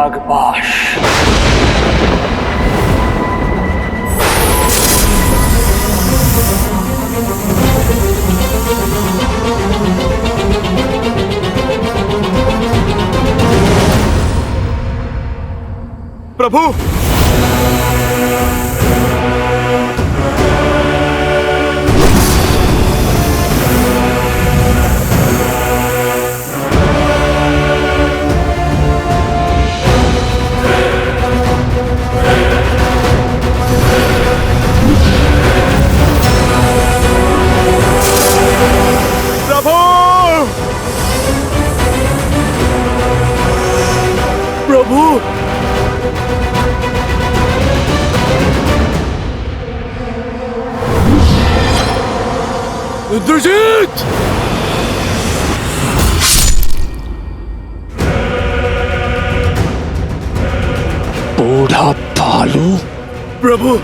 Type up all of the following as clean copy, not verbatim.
नागपाश। प्रभु, प्रभु, इंद्रजीत! बूढ़ा भालू। प्रभु,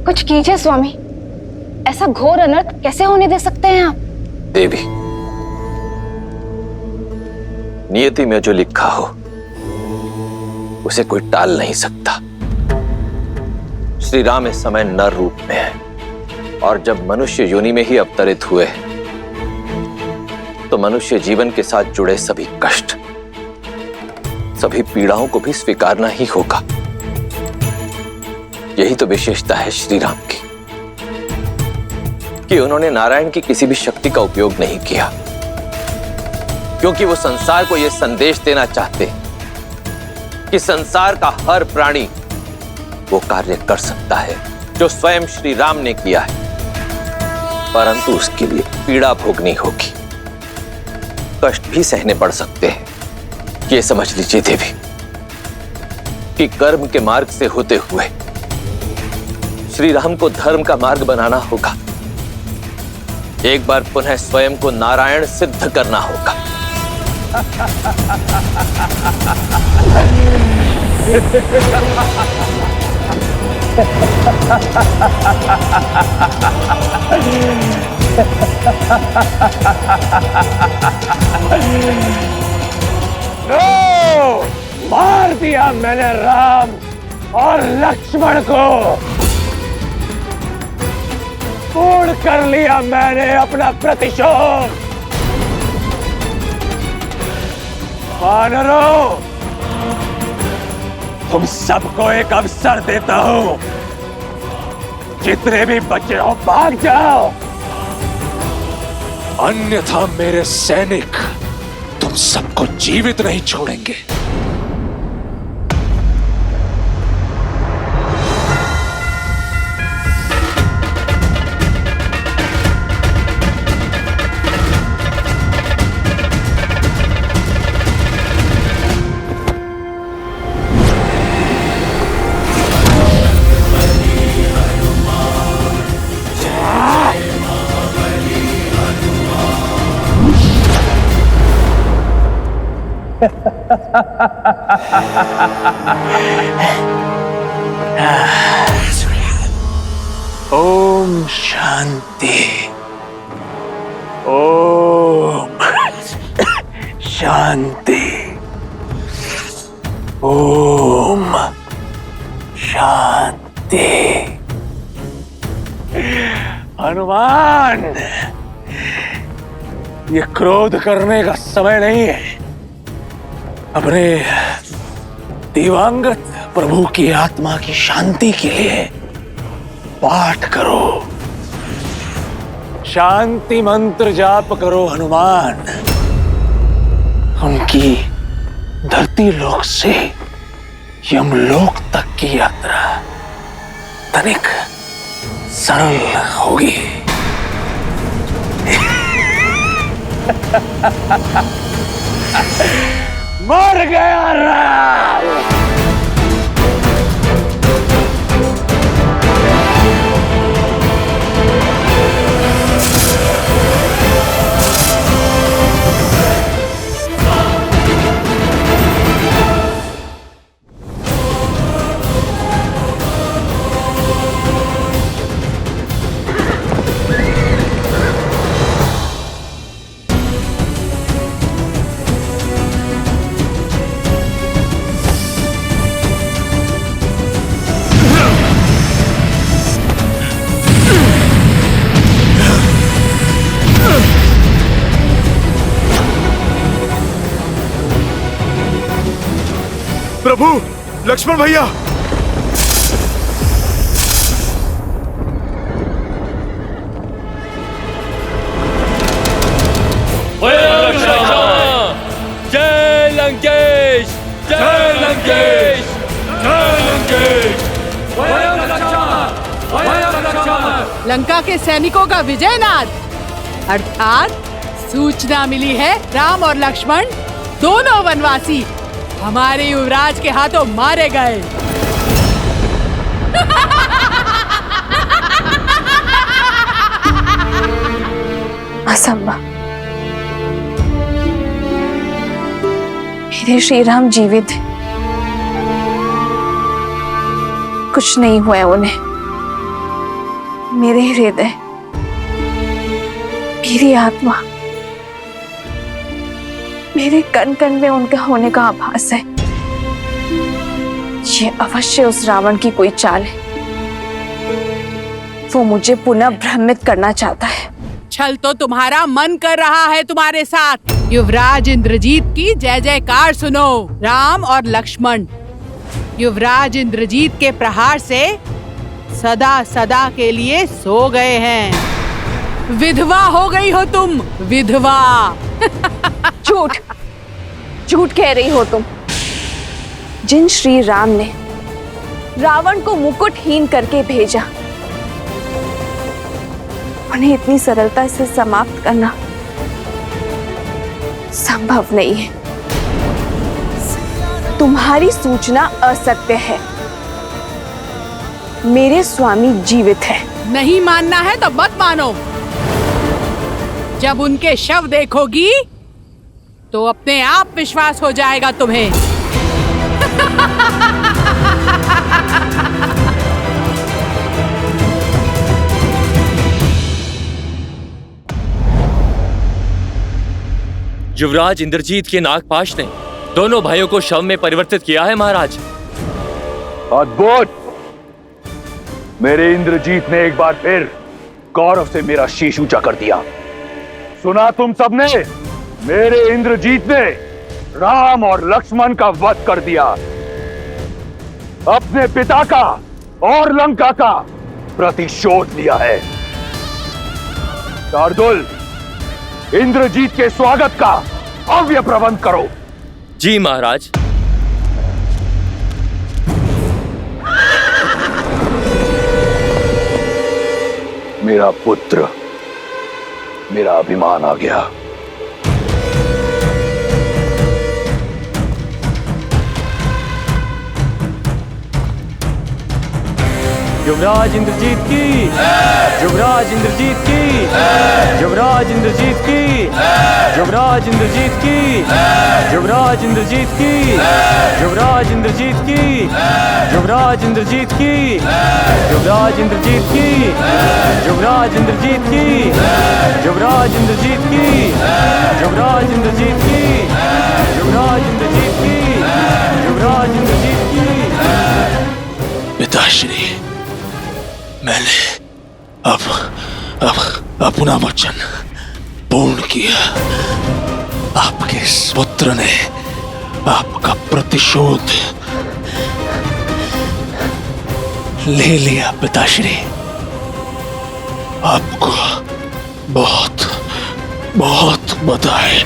कुछ कीजिए स्वामी, ऐसा घोर अनर्थ कैसे होने दे सकते हैं आप? देवी, नियति में जो लिखा हो उसे कोई टाल नहीं सकता। श्री राम इस समय नर रूप में है और जब मनुष्य योनि में ही अवतरित हुए तो मनुष्य जीवन के साथ जुड़े सभी कष्ट, सभी पीड़ाओं को भी स्वीकारना ही होगा। यही तो विशेषता है श्री राम की कि उन्होंने नारायण की किसी भी शक्ति का उपयोग नहीं किया, क्योंकि वो संसार को यह संदेश देना चाहते कि संसार का हर प्राणी वो कार्य कर सकता है जो स्वयं श्री राम ने किया है, परंतु उसके लिए पीड़ा भोगनी होगी, कष्ट भी सहने पड़ सकते हैं। ये समझ लीजिए देवी कि कर्म के मार्ग से होते हुए श्री राम को धर्म का मार्ग बनाना होगा। एक बार पुनः स्वयं को नारायण सिद्ध करना होगा। नो! मार दिया मैंने राम और लक्ष्मण को, पूर्ण कर लिया मैंने अपना प्रतिशोध। वानरों, तुम सबको एक अवसर देता हूं, जितने भी बचे हो भाग जाओ, अन्यथा मेरे सैनिक तुम सबको जीवित नहीं छोड़ेंगे। ओम शांति, ओम शांति, ओम शांति। हनुमान, ये क्रोध करने का समय नहीं है। अपने दिवंगत प्रभु की आत्मा की शांति के लिए पाठ करो, शांति मंत्र जाप करो हनुमान। उनकी धरती लोक से यमलोक तक की यात्रा तनिक सरल होगी। मर गया राम। प्रभु, लक्ष्मण भैया। जय लंकेश, जय लंकेश, जय लंकेश। लंका के सैनिकों का विजयनाद, अर्थात सूचना मिली है राम और लक्ष्मण दोनों वनवासी हमारे युवराज के हाथों मारे गए। असंभव। मेरे श्री राम जीवित हैं। कुछ नहीं हुआ उन्हें। मेरे हृदय, मेरी आत्मा, मेरे कण कण में उनका होने का आभास है। ये अवश्य उस रावण की कोई चाल है। वो मुझे पुनः भ्रमित करना चाहता है। छल तो तुम्हारा मन कर रहा है तुम्हारे साथ। युवराज इंद्रजीत की जय जयकार सुनो। राम और लक्ष्मण युवराज इंद्रजीत के प्रहार से सदा सदा के लिए सो गए हैं। विधवा हो गई हो तुम, विधवा। झूठ, झूठ कह रही हो तुम। जिन श्री राम ने रावण को मुकुटहीन करके भेजा, उन्हें इतनी सरलता से समाप्त करना संभव नहीं है। तुम्हारी सूचना असत्य है। मेरे स्वामी जीवित है। नहीं मानना है तो मत मानो। जब उनके शव देखोगी तो अपने आप विश्वास हो जाएगा तुम्हें। युवराज इंद्रजीत के नागपाश ने दोनों भाइयों को शव में परिवर्तित किया है महाराज। अद्भुत। मेरे इंद्रजीत ने एक बार फिर गौरव से मेरा शीश ऊंचा कर दिया। सुना तुम सबने? मेरे इंद्रजीत ने राम और लक्ष्मण का वध कर दिया। अपने पिता का और लंका का प्रतिशोध लिया है। शार्दुल, इंद्रजीत के स्वागत का भव्य प्रबंध करो। जी महाराज। मेरा पुत्र, मेरा अभिमान आ गया। युवराज इंद्रजीत की, युवराज इंद्रजीत की, युवराज इंद्रजीत की, युवराज इंद्रजीत की, युवराज इंद्रजीत की, युवराज इंद्रजीत की, युवराज इंद्रजीत की, युवराज इंद्रजीत की, युवराज इंद्रजीत की, युवराज इंद्रजीत की, युवराज इंद्रजीत की, युवराज इंद्रजीत की, युवराज इंद्रजीत की। पिताश्री, मैंने अब अपना वचन पूर्ण किया। आपके इस पुत्र ने आपका प्रतिशोध ले लिया पिताश्री। आपको बहुत बहुत बधाई।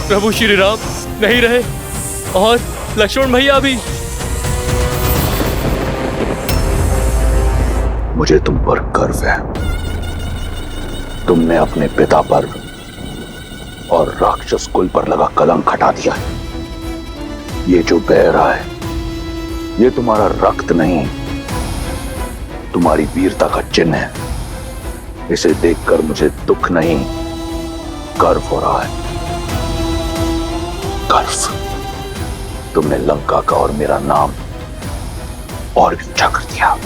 प्रभु श्री राम नहीं रहे और लक्ष्मण भैया भी। मुझे तुम पर गर्व है। तुमने अपने पिता पर और राक्षस कुल पर लगा कलंक हटा दिया। ये जो बह रहा है ये तुम्हारा रक्त नहीं, तुम्हारी वीरता का चिन्ह है। इसे देखकर मुझे दुख नहीं, गर्व हो रहा है। गर्व। तुमने लंका का और मेरा नाम और भी ऊंचा कर दिया।